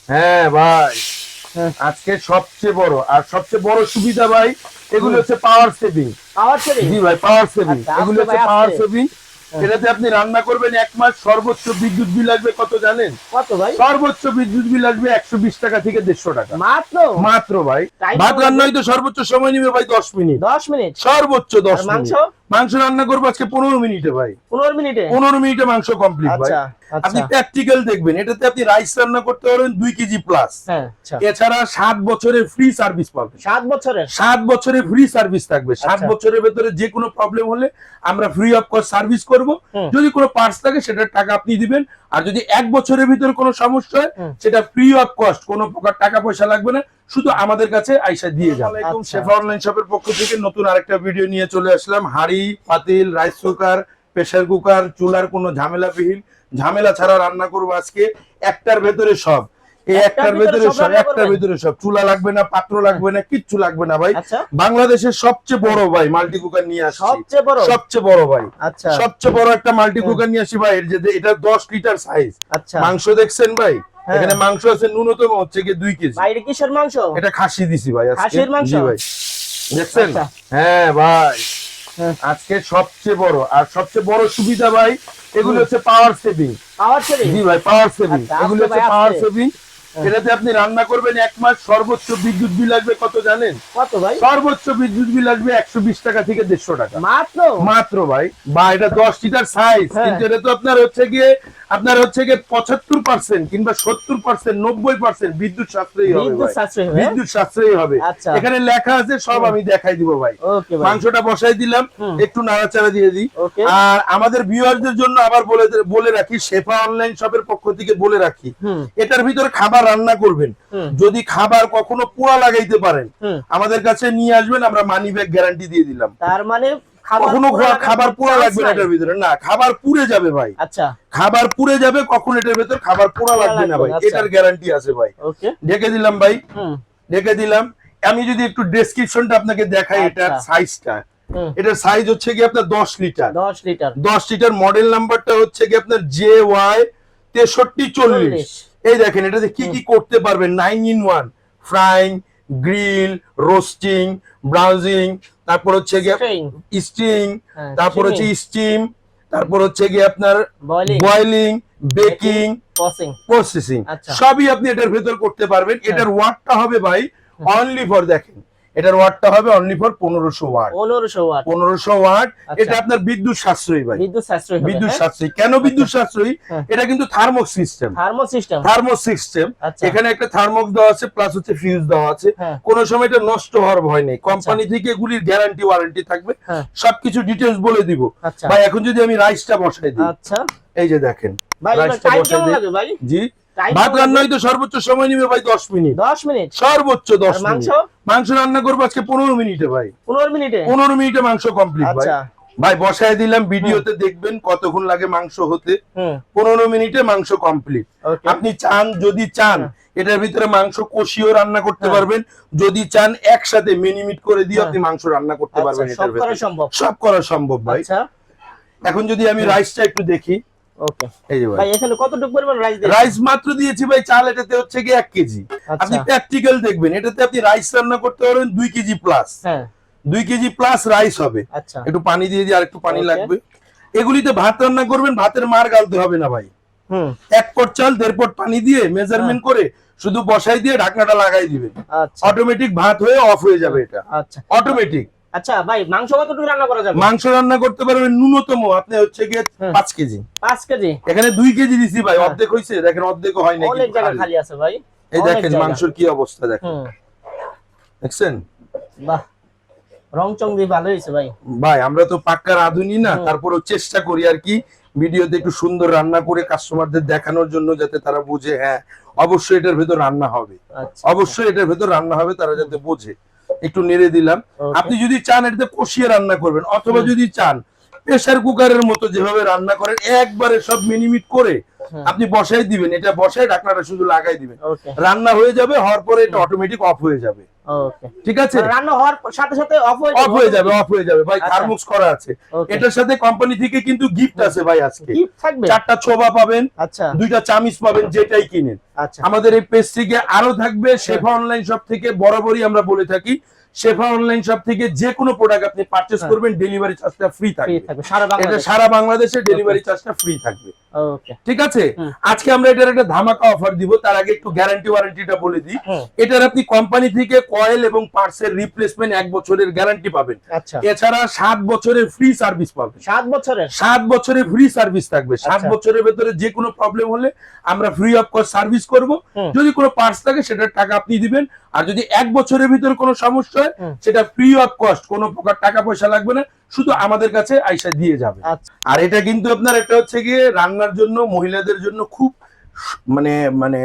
হ্যাঁ ভাই, হ্যাঁ। আজকে সবচেয়ে বড় সুবিধা ভাই, এগুলো হচ্ছে পাওয়ার সেভিং। Power saving. জি ভাই, পাওয়ার সেভিং, আচ্ছা, এগুলো আস্তে হচ্ছে ভাই, পাওয়ার আস্তে। সেভিং। এটাতে আপনি রান্না করবেন 1 মাস, সর্বোচ্চ বিদ্যুৎ বিল আসবে কত জানেন? কত ভাই? সর্বোচ্চ বিদ্যুৎ বিল আসবে 120 টাকা থেকে 150 টাকা মাত্র? মাত্র ভাই। টাইম ভাত কেমন রান্না লাগবে? হইতে সর্বোচ্চ সময় নিবে ভাই 10 মিনিট, 10 মিনিট। সর্বোচ্চ 10 আর মাংস? মিনিট। মাংস রান্না করবো আজকে 15 মিনিটে ভাই, 15 মিনিটে? 15 মিনিটে মাংস কমপ্লিট ভাই। আচ্ছা, আচ্ছা। আপনি প্র্যাকটিক্যাল দেখবেন, এটাতে আপনি রাইস রান্না করতে পারবেন 2 কেজি প্লাস। হ্যাঁ, আচ্ছা। এছাড়া 7 বছরের ফ্রি সার্ভিস পাবেন। 7 বছরের? 7 বছরের ফ্রি সার্ভিস থাকবে। 7 আচ্ছা। বছরের ভেতরে যে কোনো প্রবলেম হলে আমরা ফ্রি অফ কস্ট সার্ভিস করব। হুম। যদি কোনো পার্টস থাকে সেটার টাকা আপনি দিবেন, আর যদি 1 বছরের ভিতরে কোনো সমস্যা হয় হুম। সেটা ফ্রি অফ কস্ট, কোনো প্রকার টাকা পয়সা লাগবে না, শুধু আমাদের কাছে আইসা দিয়ে যান। আসসালামু আলাইকুম, আচ্ছা। শেফা অনলাইন শপের পক্ষ থেকে নতুন আরেকটা ভিডিও নিয়ে চলে আসলাম। হাঁড়ি, পাতিল, রাইস কুকার, প্রেসার কুকার, চুলার কোনো ঝামেলা ছাড়া রান্না করবো আজকে। একটার ভেতরে সব, এই একটার ভেতরে সব। চুলা লাগবে না, পাত্র লাগবে না, কিচ্ছু লাগবে না ভাই। আচ্ছা। বাংলাদেশের সবচেয়ে বড় ভাই মাল্টি কুকার নিয়ে আসছি। সবচেয়ে বড় ভাই। আচ্ছা। সবচেয়ে বড় একটা মাল্টি কুকার নিয়ে আসি ভাই। এটা 10 লিটার সাইজ। আচ্ছা। মাংস দেখছেন ভাই, হ্যাঁ। এখানে মাংস আছে ন্যূনতম হচ্ছে কি 2 কেজি। ভাই, এটা কিসের মাংস? এটা খাসি দিছি ভাই আজকে। খাসির মাংস? জি ভাই, দেখছেন? আচ্ছা। হ্যাঁ ভাই, হ্যাঁ। আজকে সবচেয়ে বড় সুবিধা ভাই, এগুলো হচ্ছে পাওয়ার সেভিং। Power saving? জি ভাই, পাওয়ার সেভিং, আচ্ছা, এগুলো আস্তে হচ্ছে ভাই, পাওয়ার আস্তে। সেভিং। এটাতে আপনি রান্না করবেন 1 মাস, সর্বোচ্চ বিদ্যুৎ বিল আসবে কত জানেন? কত ভাই? সর্বোচ্চ বিদ্যুৎ বিল আসবে 120 টাকা থেকে 150 টাকা মাত্র? মাত্র ভাই। বা এটা 10 লিটার সাইজ, হ্যাঁ। কিন্তু এটা তো আপনার হচ্ছে গিয়ে 75% কিংবা 70%, 90% বিদ্যুৎ সাশ্রয়ী হবে বিদ্যুৎ ভাই। সাশ্রয়ী হবে? বিদ্যুৎ সাশ্রয়ী হবে। আচ্ছা। এখানে লেখা আছে সব, আমি দেখাই দিব ভাই। ওকে ভাই। মাংসটা বসাই দিলাম, হুম। একটু নাড়াচাড়া দিয়ে দিই। ওকে। আর আমাদের ভিউয়ারদের জন্য আবার বলে রাখি, শেফা অনলাইন শপের পক্ষ থেকে বলে রাখি, হুম। এটার ভিতরে খাবার রান্না করবেন, হুম। যদি খাবার কখনো পোড়া লাগাইতে পারেন হুম। আমাদের কাছে নিয়ে আসবেন, আমরা মানি ব্যাগ গ্যারান্টি দিয়ে দিলাম। তার মানে কখনো খাবার পোড়া লাগবে না এটার ভিতরে, না খাবার পুড়ে যাবে ভাই। আচ্ছা। খাবার পুড়ে যাবে, কখন এটার ভিতর খাবার পোড়া লাগবে না ভাই, আচ্ছা। এটার গ্যারান্টি আছে ভাই। ওকে। ঢেকে দিলাম ভাই, হুম। ঢেকে দিলাম। আমি যদি একটু ডেসক্রিপশনটা আপনাকে দেখাই, আচ্ছা। এটার সাইজটা, হুম। এটার সাইজ হচ্ছে কি আপনার 10 লিটার। 10 লিটার। 10 লিটার, মডেল নাম্বারটা হচ্ছে কি আপনার JY 6340। এই দেখেন এটাতে কি কি করতে পারবেন, 9 in 1, frying, grill, roasting, browsing, তারপর হচ্ছে গিয়ে স্টিং, হ্যাঁ, তারপর হচ্ছে স্টিম, তারপর হচ্ছে গিয়ে আপনার বয়লিং, বয়লিং, বেকিং, প্রসেসিং, আচ্ছা। সবই আপনি এটার ভেতর করতে পারবেন। এটার ওয়াটটা হবে ভাই অনলি ফর, দেখেন এটার ওয়াটটা হবে only for 1500 watt. 1500 watt. 1500 watt. আচ্ছা। এটা আপনার বিদ্যুৎ সাশ্রয়ী ভাই। বিদ্যুৎ সাশ্রয়ী হবে? বিদ্যুৎ হ্যাঁ? সাশ্রয়ী কেন? বিদ্যুৎ সাশ্রয়ী, হ্যাঁ। এটা কিন্তু থার্মোক সিস্টেম। Thermo system. আচ্ছা। এখানে একটা থার্মোক দেওয়া আছে, প্লাস হচ্ছে ফিউজ দেওয়া আছে। হ্যাঁ। কোনো সময় এটা নষ্ট হওয়ার ভয় নেই, কোম্পানি থেকে এগুলির গ্যারান্টি ওয়ারেন্টি থাকবে। হ্যাঁ। সবকিছু ডিটেইলস বলে দিব আচ্ছা। ভাই। এখন যদি আমি রাইসটা বসাই দিই, আচ্ছা। এই যে দেখেন ভাই, রাইসটা টাইম বসাই কেমন দিই। লাগে ভাই? জি, টাইম ভাত কেমন রান্না লাগে? হইতে সর্বোচ্চ সময় নিবে ভাই 10 মিনিট। 10 মিনিট? সর্বোচ্চ 10 আর মাংস? মিনিট। মাংস রান্না করবো আজকে 15 মিনিটে ভাই। 15 মিনিটে? 15 মিনিটে মাংস কমপ্লিট ভাই। আচ্ছা। ভাই বসায় দিলাম, ভিডিওতে দেখবেন কতক্ষণ লাগে মাংস হতে। হুম। 15 মিনিটে মাংস কমপ্লিট। ওকে। আপনি যদি চান এটার ভিতরে মাংস কষিয়েও রান্না করতে পারবেন, যদি চান একসাথে মিনিমিট করে দিয়ে আপনি মাংস রান্না করতে পারবেন। আচ্ছা, সব এটার করা ভিতরে সম্ভব? সব করা সম্ভব ভাই। আচ্ছা। এখন যদি আমি রাইসটা একটু দেখি, ওকে। এই যে ভাই, ভাই এখানে কতটুকু পরিমাণ রাইস দিয়েছেন? রাইস মাত্র দিয়েছি ভাই, চাল এটাতে হচ্ছে কি 1 কেজি। আচ্ছা। আপনি প্র্যাকটিক্যাল দেখবেন, এটাতে আপনি রাইস রান্না করতে পারবেন 2 কেজি প্লাস। হ্যাঁ। 2 কেজি প্লাস রাইস হবে। আচ্ছা। একটু পানি দিয়ে দিয়ে, আর একটু পানি Okay. লাগবে। এগুলিতে ভাত রান্না করবেন, ভাতের মার গালতে হবে না ভাই। হুম। 1 পট চাল 1.5 পট পানি দিয়ে মেজারমেন্ট করে শুধু বসাই দিয়ে ঢাকনাটা লাগাই দিবেন, আচ্ছা। অটোমেটিক ভাত হয়ে অফ হয়ে যাবে। এটা আচ্ছা। অটোমেটিক। আচ্ছা ভাই, মাংস কতটুকু রান্না করা যাবে? মাংস রান্না করতে পারবেন ন্যূনতম আপনি হচ্ছে গিয়ে 5 কেজি। 5 কেজি? এখানে 2 কেজি দিছি ভাই, অর্ধেক হইছে, দেখেন অর্ধেক হয় না, অনেক জায়গা খালি আছে ভাই। এই অনেক দেখেন জায়গা। মাংসের কি অবস্থা দেখেন, হুম। দেখছেন বাহ, রং চং দিয়ে ভালো হয়েছে ভাই। ভাই। আমরা তো পাক্কা রাঁধুনি না, হুম। তারপরেও চেষ্টা করি আর কি ভিডিওতে একটু সুন্দর রান্না করে কাস্টমারদের দেখানোর জন্য, যাতে তারা বুঝে হ্যাঁ অবশ্যই এটার ভেতর রান্না হবে, আচ্ছা। অবশ্যই এটার ভেতর রান্না হবে, তারা যাতে বোঝে। একটু নেড়ে দিলাম। Okay. আপনি যদি চান এটাতে কষিয়ে রান্না করবেন, অথবা যদি চান প্রেসার কুকারের মতো যেভাবে রান্না করেন একবারে সব মিনিমিট করে আপনি বসাই দিবেন, এটা বসাই ঢাকনাটা শুধু লাগাই দিবেন, ওকে। রান্না হয়ে যাবে। হওয়ার পরে এটা অটোমেটিক অফ হয়ে যাবে। ওকে, ঠিক আছে। রান্না হওয়ার সাথে সাথে অফ হয়ে যাবে ভাই, আচ্ছা। থার্মোক্স করা আছে। Okay. এটার সাথে কোম্পানি থেকে কিন্তু গিফট আছে ভাই আজকে। গিফট থাকবে? 4টা ছোবা পাবেন, আচ্ছা 2টা চামিচ পাবেন, যেটাই কিনেন। আচ্ছা আমাদের এই পেজ থেকে আরো থাকবে। শেফা অনলাইন শপ থেকে বরাবরই আমরা বলে থাকি, শেফা অনলাইন শপ থেকে যে কোনো প্রোডাক্ট আপনি পারচেজ করবেন, ডেলিভারি চার্জটা ফ্রি ফ্রি থাকবে। থাকবে সারা এটা বাংলাদেশে। সারা বাংলাদেশে ডেলিভারি চার্জটা ফ্রি থাকবে। ওকে, ঠিক আছে। হুম। আজকে আমরা এটার একটা ধামাকা অফার দিব, তার আগে একটু গ্যারান্টি ওয়ারেন্টিটা বলে দিই। হুম। এটার আপনি কোম্পানি থেকে কয়েল এবং পার্টসের রিপ্লেসমেন্ট 1 বছরের গ্যারান্টি পাবেন। আচ্ছা এছাড়া 7 বছরের ফ্রি সার্ভিস পাবেন। 7 বছরের? 7 বছরের ফ্রি সার্ভিস থাকবে। 7 আচ্ছা। বছরের ভেতরে যে কোনো প্রবলেম হলে আমরা ফ্রি অফ কস্ট সার্ভিস করব। হুম। যদি কোনো পার্টস থাকে সেটার টাকা আপনি দিবেন, আর যদি 1 বছরের ভিতরে কোনো সমস্যা হয় হুম। সেটা ফ্রি অফ কস্ট, কোনো প্রকার টাকা পয়সা লাগবে না, শুধু আমাদের কাছে আইসা দিয়ে যাবে। আচ্ছা আর এটা কিন্তু আপনার একটা হচ্ছে গিয়ে রান্নার জন্য মহিলাদের জন্য খুব মানে মানে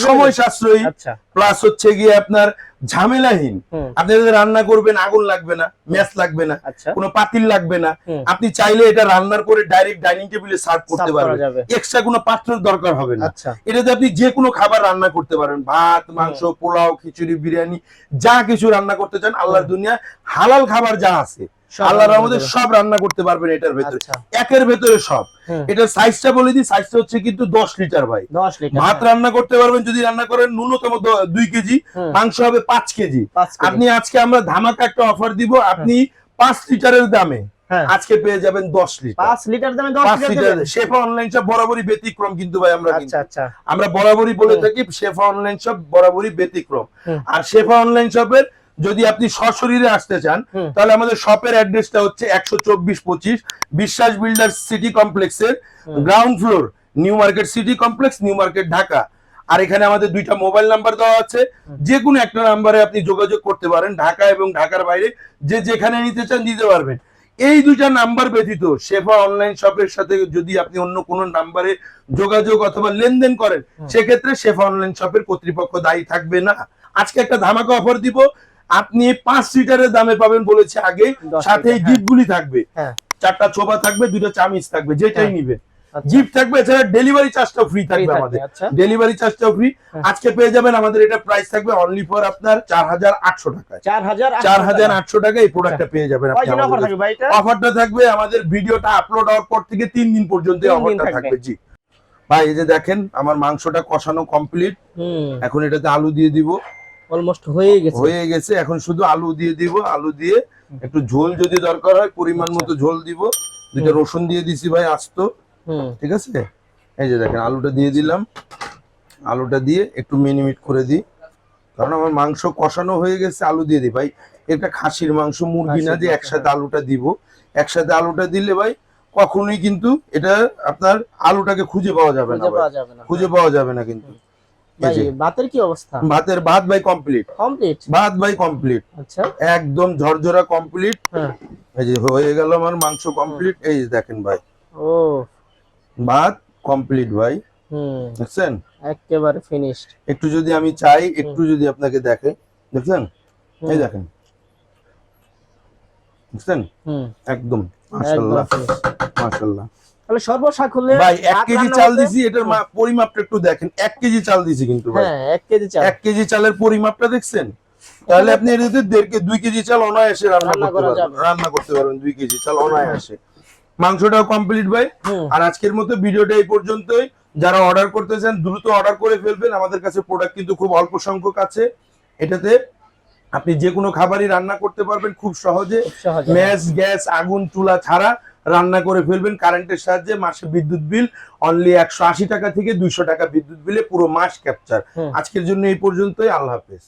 সময় সাশ্রয়ী, আচ্ছা প্লাস হচ্ছে গিয়ে আপনার ঝামেলাহীন। হুম। আপনি যদি রান্না করবেন, আগুন লাগবে না, ম্যাচ লাগবে না, আচ্ছা কোনো পাতিল লাগবে না। হুম। আপনি চাইলে এটা রান্নার করে ডাইরেক্ট ডাইনিং টেবিলে সার্ভ করতে সার্ভ করা পারবেন, যাবে। এক্সট্রা কোনো পাত্রের দরকার হবে না। আচ্ছা এটাতে আপনি যে কোনো খাবার রান্না করতে পারেন, ভাত, মাংস, পোলাও, খিচুড়ি, বিরিয়ানি, যা কিছু রান্না করতে চান, আল্লাহর দুনিয়া হালাল খাবার যা আছে সব আল্লাহর রান্না রহমতে করতে সব রান্না করতে পারবেন এটার ভেতরে। আচ্ছা। একের ভেতরে সব। হুম। এটার সাইজটা বলে দিই, সাইজটা হচ্ছে কিন্তু 10 লিটার ভাই। 10 লিটার ভাত রান্না করতে পারবেন যদি রান্না করেন ন্যূনতম 2 কেজি, হুম। মাংস হবে 5 কেজি। 5 কেজি। আপনি আজকে আমরা ধামাকা একটা অফার দিব, আপনি 5 লিটারের দামে হ্যাঁ আজকে পেয়ে যাবেন 10 লিটার। 5 লিটার দামে 10 5 লিটার লিটার দেবেন? শেফা অনলাইন শপ বরাবরই ব্যতিক্রম কিন্তু ভাই। আমরা কিন্তু আচ্ছা আচ্ছা আমরা বরাবরই বলে হুম। থাকি শেফা অনলাইন শপ বরাবরই ব্যতিক্রম। হুম। আর শেফা অনলাইন শপের যদি আপনি সশরীরে আসতে চান, হুম। তাহলে আমাদের শপের অ্যাড্রেসটা হচ্ছে 124-25 বিশ্বাস বিল্ডার সিটি কমপ্লেক্সের ground floor, New Market city complex, New Market, Dhaka. আর এখানে আমাদের 2টা মোবাইল নাম্বার দেওয়া আছে, যে কোনো একটা নাম্বারে আপনি যোগাযোগ করতে পারেন। ঢাকা এবং ঢাকার বাইরে যে যেখানে নিতে চান দিতে পারবেন। এই 2টা নাম্বার ব্যতীত শেফা অনলাইন শপের সাথে যদি আপনি অন্য কোনো নাম্বারে যোগাযোগ অথবা লেনদেন করেন, সেক্ষেত্রে শেফা অনলাইন শপের কর্তৃপক্ষ দায়ী থাকবে না। আজকে একটা ধামাকা অফার দিব, আপনি 5 লিটারের দামে পাবেন বলেছি আগে, 10 সাথে লিটার, গিফট গুলি থাকবে। হ্যাঁ 4টা ছোবা থাকবে, 2টা চামিচ থাকবে, যেটাই হ্যাঁ। নিবেন আচ্ছা। গিফট থাকবে। এছাড়া ডেলিভারি চার্জটাও ফ্রি থাকবে থাকবে, আমাদের। আচ্ছা। ডেলিভারি চার্জটাও ফ্রি। হ্যাঁ। আজকে পেয়ে যাবেন আমাদের এটা প্রাইস থাকবে অনলি ফর আপনার 4800 টাকায়। 4800 টাকা এই প্রোডাক্টটা পেয়ে যাবেন আপনি কয়দিন অফার আমাদের থাকবে ভাই এটা? কাছে। অফারটা থাকবে আমাদের ভিডিওটা আপলোড হওয়ার পর থেকে 3 দিন পর্যন্ত এই 3 দিন অফারটা থাকবে। থাকবে। জি ভাই, এই যে দেখেন আমার মাংসটা কষানো কমপ্লিট। হুম এখন এটাতে আলু দিয়ে দিব, অলমোস্ট হয়ে গেছে। হয়ে গেছে। এখন শুধু আলু দিয়ে দিব, আলু দিয়ে একটু ঝোল যদি দরকার হয় পরিমাণ মতো ঝোল দিব। 2টা রসুন দিয়ে দিছি ভাই আস্ত, হুম ঠিক আছে। এই যে দেখেন আলুটা দিয়ে দিলাম, আলুটা দিয়ে একটু মিনিমিট করে দিই, কারণ আমার মাংস কষানো হয়ে গেছে। আলু দিয়ে দিই ভাই, এটা খাসির মাংস, মুরগি না যে একসাথে আলুটা দিব। একসাথে আলুটা দিলে ভাই কখনোই কিন্তু এটা আপনার আলুটাকে খুঁজে পাওয়া যাবে না খুঁজে ভাই, পাওয়া যাবে না। খুঁজে পাওয়া যাবে না কিন্তু। এই ভাই যে ভাতের কি অবস্থা? ভাত ভাই কমপ্লিট, কমপ্লিট? ভাত ভাই কমপ্লিট, আচ্ছা একদম ঝরঝরা কমপ্লিট। হ্যাঁ এই যে হয়ে গেল আমার মাংস কমপ্লিট। এই যে দেখেন ভাই ও ভাত কমপ্লিট ভাই, হুম দেখছেন। একেবারে ফিনিশড। একটু যদি আমি চাই, একটু যদি আপনাকে দেখে, দেখছেন, এই দেখেন, দেখছেন, হুম একদম একদম মাশাআল্লাহ ফিনিশড। মাশাআল্লাহ। তাহলে সর্বসাকুল্যে ভাই 1 ভাত কেজি রান্না চাল করতে- দিছি, এটার পরিমাপটা একটু দেখেন। 1 কেজি চাল দিছি কিন্তু ভাই, হ্যাঁ 1 কেজি চাল। 1 কেজি চালের পরিমাপটা দেখছেন। তাহলে আপনি এটাতে 2 কেজি চাল অনায়াসে রান্না রান্না করতে করা পারবেন, যাবে। রান্না করতে পারবেন 2 কেজি চাল অনায়াসে। মাংসটাও কমপ্লিট ভাই। হুম আর আজকের মতো ভিডিওটা এই পর্যন্তই। যারা অর্ডার করতে চান দ্রুত অর্ডার করে ফেলবেন, আমাদের কাছে প্রোডাক্ট কিন্তু খুব অল্প সংখ্যক আছে। এটাতে আপনি যে কোনো খাবারই রান্না করতে পারবেন খুব সহজে। খুব সহজে। ম্যাচ, গ্যাস, আগুন, চুলা ছাড়া রান্না করে ফেলবেন কারেন্টের সাহায্যে। মাসে বিদ্যুৎ বিল অনলি 180 টাকা থেকে 200 টাকা বিদ্যুৎ বিলে পুরো মাস ক্যাপচার। হুম। আজকের জন্য এই পর্যন্তই। আল্লাহ হাফেজ।